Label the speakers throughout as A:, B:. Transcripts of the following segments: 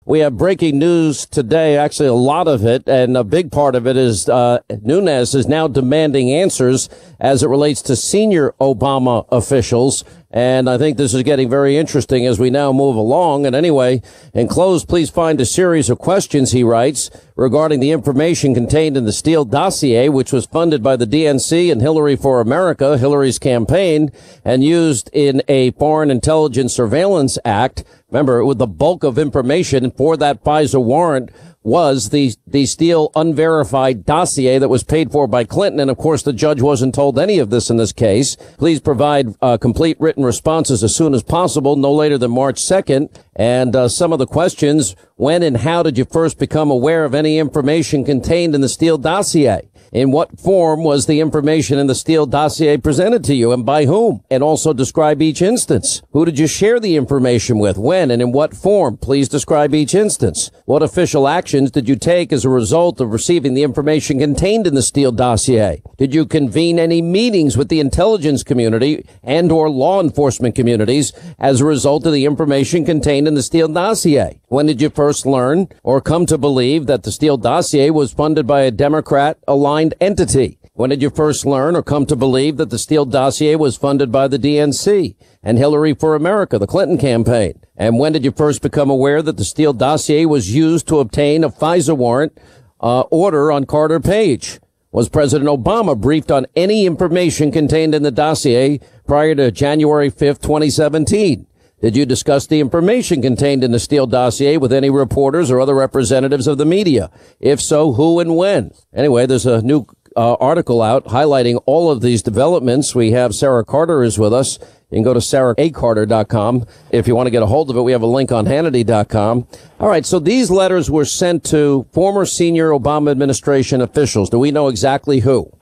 A: We have breaking news today, actually a lot of it, and a big part of it is Nunes is now demanding answers as it relates to senior Obama officials. And I think this is getting very interesting as we now move along. And anyway, in close, please find a series of questions, he writes, regarding the information contained in the Steele dossier, which was funded by the DNC and Hillary for America, Hillary's campaign, and used in a Foreign Intelligence Surveillance Act. Remember, with the bulk of information for that FISA warrant was the Steele unverified dossier that was paid for by Clinton. And of course, the judge wasn't told any of this in this case. Please provide complete written responses as soon as possible, no later than March 2nd. And some of the questions: when and how did you first become aware of any information contained in the Steele dossier? In what form was the information in the Steele dossier presented to you, and by whom? And also describe each instance. Who did you share the information with? When and in what form? Please describe each instance. What official actions did you take as a result of receiving the information contained in the Steele dossier? Did you convene any meetings with the intelligence community and or law enforcement communities as a result of the information contained in the Steele dossier? When did you first learn or come to believe that the Steele dossier was funded by a Democrat-aligned entity? When did you first learn or come to believe that the Steele dossier was funded by the DNC and Hillary for America, the Clinton campaign? And when did you first become aware that the Steele dossier was used to obtain a FISA warrant order on Carter Page? Was President Obama briefed on any information contained in the dossier prior to January 5th, 2017? Did you discuss the information contained in the Steele dossier with any reporters or other representatives of the media? If so, who and when? Anyway, there's a new article out highlighting all of these developments. We have Sara Carter is with us. You can go to saracarter.com. If you want to get a hold of it, we have a link on Hannity.com. All right, so these letters were sent to former senior Obama administration officials. Do we know exactly who?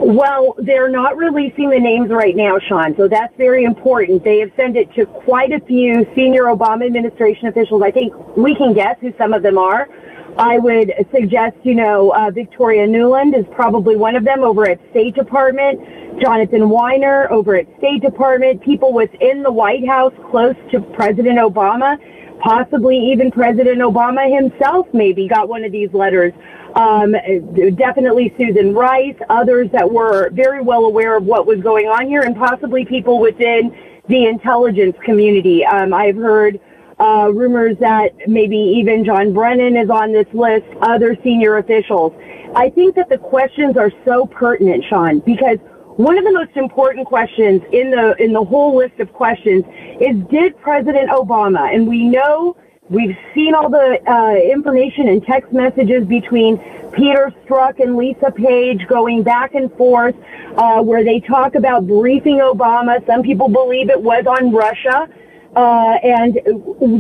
B: Well, they're not releasing the names right now, Sean, so that's very important. They have sent it to quite a few senior Obama administration officials. I think we can guess who some of them are. I would suggest, Victoria Nuland is probably one of them over at State Department, Jonathan Weiner over at State Department, people within the White House close to President Obama, possibly even President Obama himself maybe got one of these letters. Definitely Susan Rice, others that were very well aware of what was going on here, and possibly people within the intelligence community. I've heard rumors that maybe even John Brennan is on this list, other senior officials. I think that the questions are so pertinent, Sean, because one of the most important questions in the whole list of questions is, did President Obama, and we know we've seen all the information and text messages between Peter Strzok and Lisa Page going back and forth, where they talk about briefing Obama. Some people believe it was on Russia. And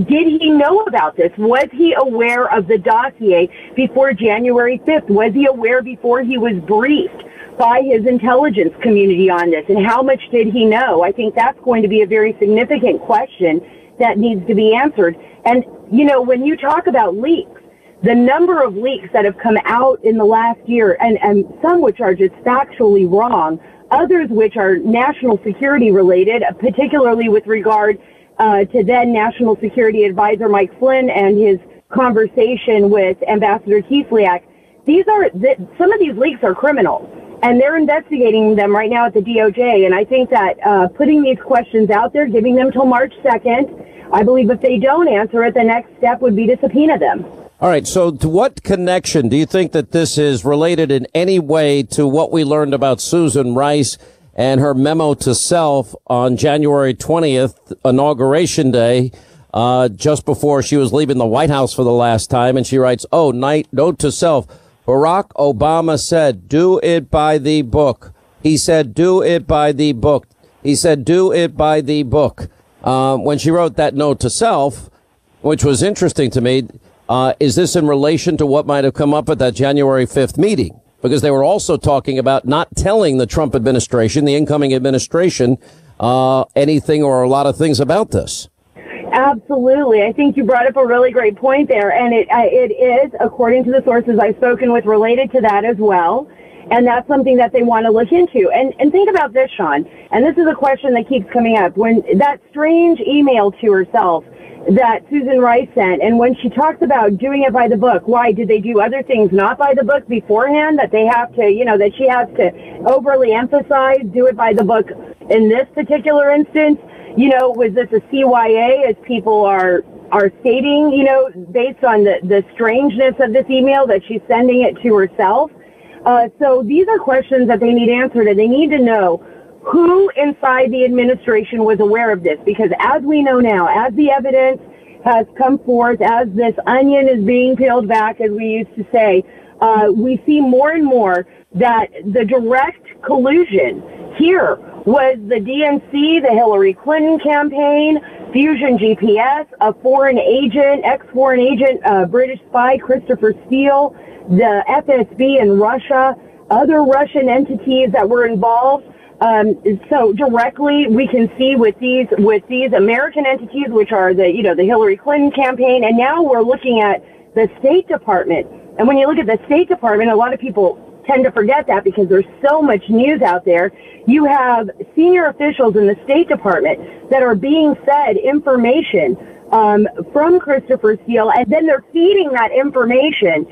B: did he know about this? Was he aware of the dossier before January 5th? Was he aware before he was briefed by his intelligence community on this? And how much did he know? I think that's going to be a very significant question that needs to be answered. And, when you talk about leaks, the number of leaks that have come out in the last year, and some which are just factually wrong, others which are national security related, particularly with regard to then National Security Advisor Mike Flynn and his conversation with Ambassador Kislyak. Some of these leaks are criminal, and they're investigating them right now at the DOJ. And I think that putting these questions out there, giving them till March 2nd, I believe if they don't answer it, the next step would be to subpoena them.
A: All right. So to what connection do you think that this is related in any way to what we learned about Susan Rice and her memo to self on January 20th, Inauguration Day, just before she was leaving the White House for the last time? And she writes, note to self, Barack Obama said, do it by the book. He said, do it by the book. He said, do it by the book. When she wrote that note to self, which was interesting to me, is this in relation to what might have come up at that January 5th meeting? Because they were also talking about not telling the Trump administration, the incoming administration, anything or a lot of things about this.
B: Absolutely. I think you brought up a really great point there. And it is, according to the sources I've spoken with, related to that as well. And that's something that they want to look into. And think about this, Sean, and this is a question that keeps coming up. When that strange email to herself that Susan Rice sent, and when she talks about doing it by the book, why did they do other things not by the book beforehand, that they have to, that she has to overly emphasize, do it by the book in this particular instance? Was this a CYA, as people are stating, based on the strangeness of this email that she's sending it to herself? So these are questions that they need answered, and they need to know who inside the administration was aware of this, because as we know now, as the evidence has come forth, as this onion is being peeled back, as we used to say, we see more and more that the direct collusion here was the DNC, the Hillary Clinton campaign, Fusion GPS, a foreign agent, ex-foreign agent, British spy Christopher Steele, the FSB in Russia, other Russian entities that were involved. So directly we can see with these American entities, which are the Hillary Clinton campaign, and now we're looking at the State Department. And when you look at the State Department, a lot of people tend to forget that because there's so much news out there. You have senior officials in the State Department that are being fed information from Christopher Steele, and then they're feeding that information,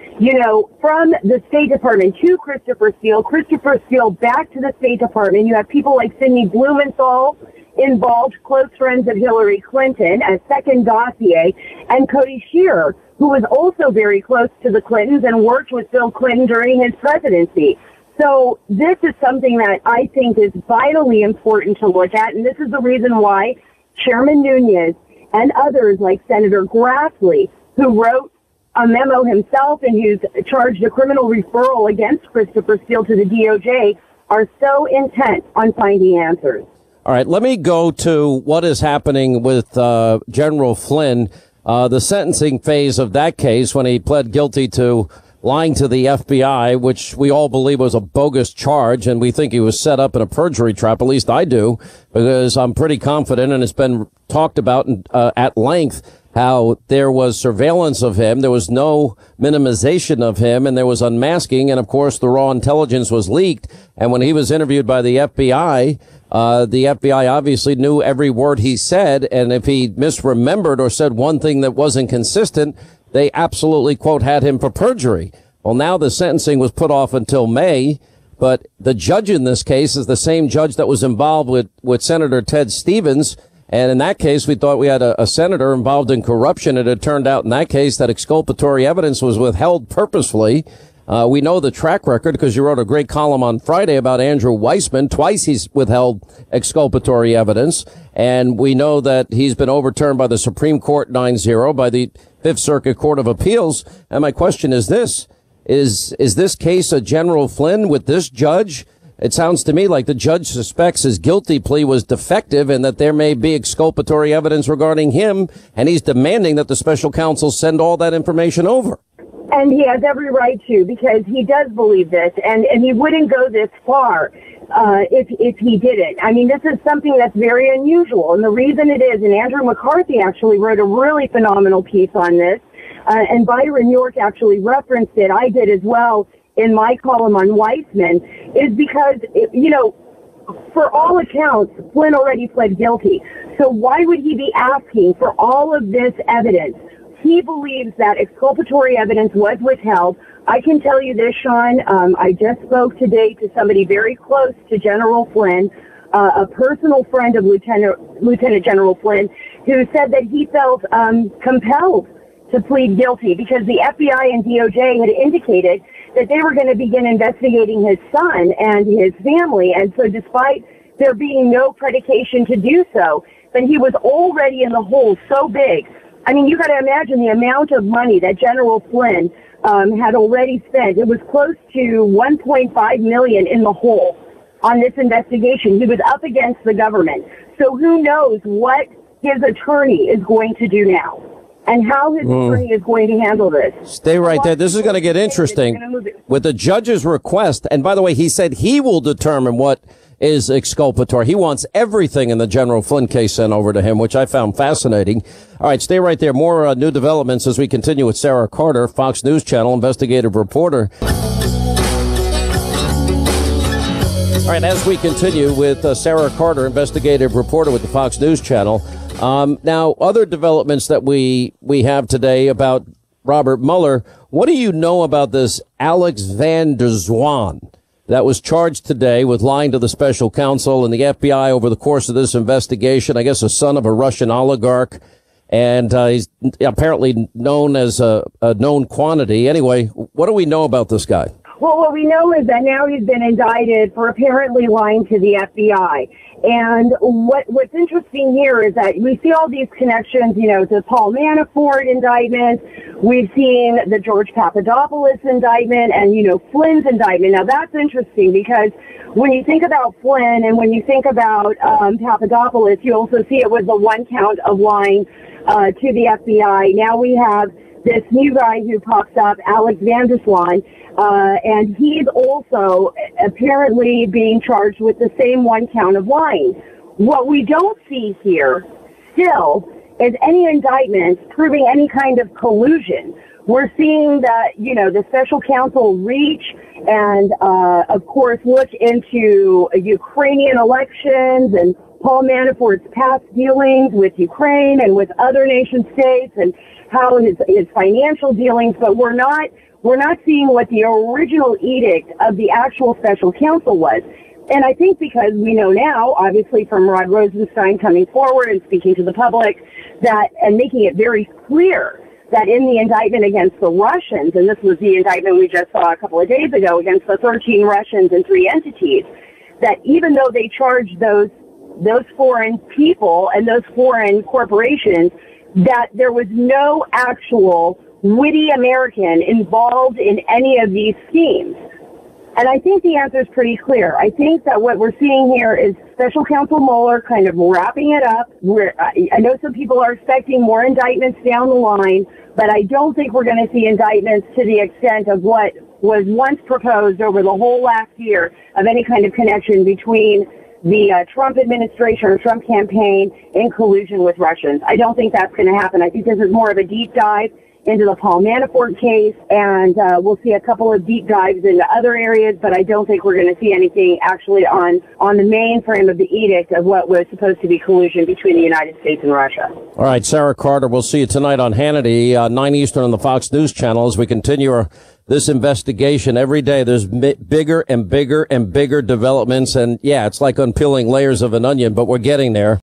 B: from the State Department to Christopher Steele back to the State Department. You have people like Sidney Blumenthal involved, close friends of Hillary Clinton, a second dossier, and Cody Shearer, who was also very close to the Clintons and worked with Bill Clinton during his presidency. So this is something that I think is vitally important to look at, and this is the reason why Chairman Nunes and others like Senator Grassley, who wrote a memo himself and who's charged a criminal referral against Christopher Steele to the DOJ, are so intent on finding answers.
A: All right, let me go to what is happening with General Flynn, the sentencing phase of that case when he pled guilty to lying to the FBI, which we all believe was a bogus charge, and we think he was set up in a perjury trap. At least I do, because I'm pretty confident, and it's been talked about at length, how there was surveillance of him, there was no minimization of him, and there was unmasking, and of course the raw intelligence was leaked. And when he was interviewed by the FBI obviously knew every word he said, and if he misremembered or said one thing that wasn't consistent, they absolutely, quote, had him for perjury. Well, now the sentencing was put off until May, but the judge in this case is the same judge that was involved with Senator Ted Stevens. And in that case, we thought we had a senator involved in corruption. It had turned out in that case that exculpatory evidence was withheld purposefully. We know the track record because you wrote a great column on Friday about Andrew Weissman. Twice he's withheld exculpatory evidence. And we know that he's been overturned by the Supreme Court 9-0, by the Fifth Circuit Court of Appeals. And my question is this. Is this case a General Flynn with this judge? It sounds to me like the judge suspects his guilty plea was defective and that there may be exculpatory evidence regarding him, and he's demanding that the special counsel send all that information over.
B: And he has every right to, because he does believe this, and he wouldn't go this far if he didn't. I mean, this is something that's very unusual, and the reason it is, and Andrew McCarthy actually wrote a really phenomenal piece on this, and Byron York actually referenced it. I did as well in my column on Weissman, is because, for all accounts, Flynn already pled guilty. So why would he be asking for all of this evidence? He believes that exculpatory evidence was withheld. I can tell you this, Sean. I just spoke today to somebody very close to General Flynn, a personal friend of Lieutenant General Flynn, who said that he felt compelled to plead guilty because the FBI and DOJ had indicated that they were going to begin investigating his son and his family. And so despite there being no predication to do so, that he was already in the hole so big. I mean, you got to imagine the amount of money that General Flynn had already spent. It was close to $1.5 million in the hole on this investigation. He was up against the government. So who knows what his attorney is going to do now and how his attorney is going to handle this.
A: Stay right there. This is going to get interesting. With the judge's request, and by the way, he said he will determine what is exculpatory. He wants everything in the General Flynn case sent over to him, which I found fascinating. All right, stay right there. More new developments as we continue with Sara Carter, Fox News Channel investigative reporter. All right, as we continue with Sara Carter, investigative reporter with the Fox News Channel. Now, other developments that we have today about Robert Mueller. What do you know about this Alex van der Zwaan that was charged today with lying to the special counsel and the FBI over the course of this investigation? I guess a son of a Russian oligarch, and he's apparently known as a known quantity. Anyway, what do we know about this guy?
B: Well, what we know is that now he's been indicted for apparently lying to the FBI. And what's interesting here is that we see all these connections, to Paul Manafort indictment. We've seen the George Papadopoulos indictment and, Flynn's indictment. Now, that's interesting because when you think about Flynn and when you think about Papadopoulos, you also see it with the one count of lying to the FBI. Now we have this new guy who pops up, Alex van der Zwaan, and he's also apparently being charged with the same one count of lying. What we don't see here still is any indictments proving any kind of collusion. We're seeing that, the special counsel reach and, of course, look into Ukrainian elections and Paul Manafort's past dealings with Ukraine and with other nation states and how his financial dealings, but we're not seeing what the original edict of the actual special counsel was. And I think because we know now, obviously from Rod Rosenstein coming forward and speaking to the public, that and making it very clear that in the indictment against the Russians, and this was the indictment we just saw a couple of days ago against the 13 Russians and 3 entities, that even though they charged those foreign people and those foreign corporations, that there was no actual witty American involved in any of these schemes. And I think the answer is pretty clear. I think that what we're seeing here is Special Counsel Mueller kind of wrapping it up. I know some people are expecting more indictments down the line, but I don't think we're going to see indictments to the extent of what was once proposed over the whole last year of any kind of connection between the Trump administration or Trump campaign in collusion with Russians. I don't think that's going to happen. I think this is more of a deep dive into the Paul Manafort case, and we'll see a couple of deep dives into other areas, but I don't think we're going to see anything actually on the main frame of the edict of what was supposed to be collusion between the United States and Russia.
A: All right, Sara Carter, we'll see you tonight on Hannity, 9 Eastern on the Fox News Channel as we continue this investigation. Every day there's bigger and bigger and bigger developments, and yeah, it's like unpeeling layers of an onion, but we're getting there.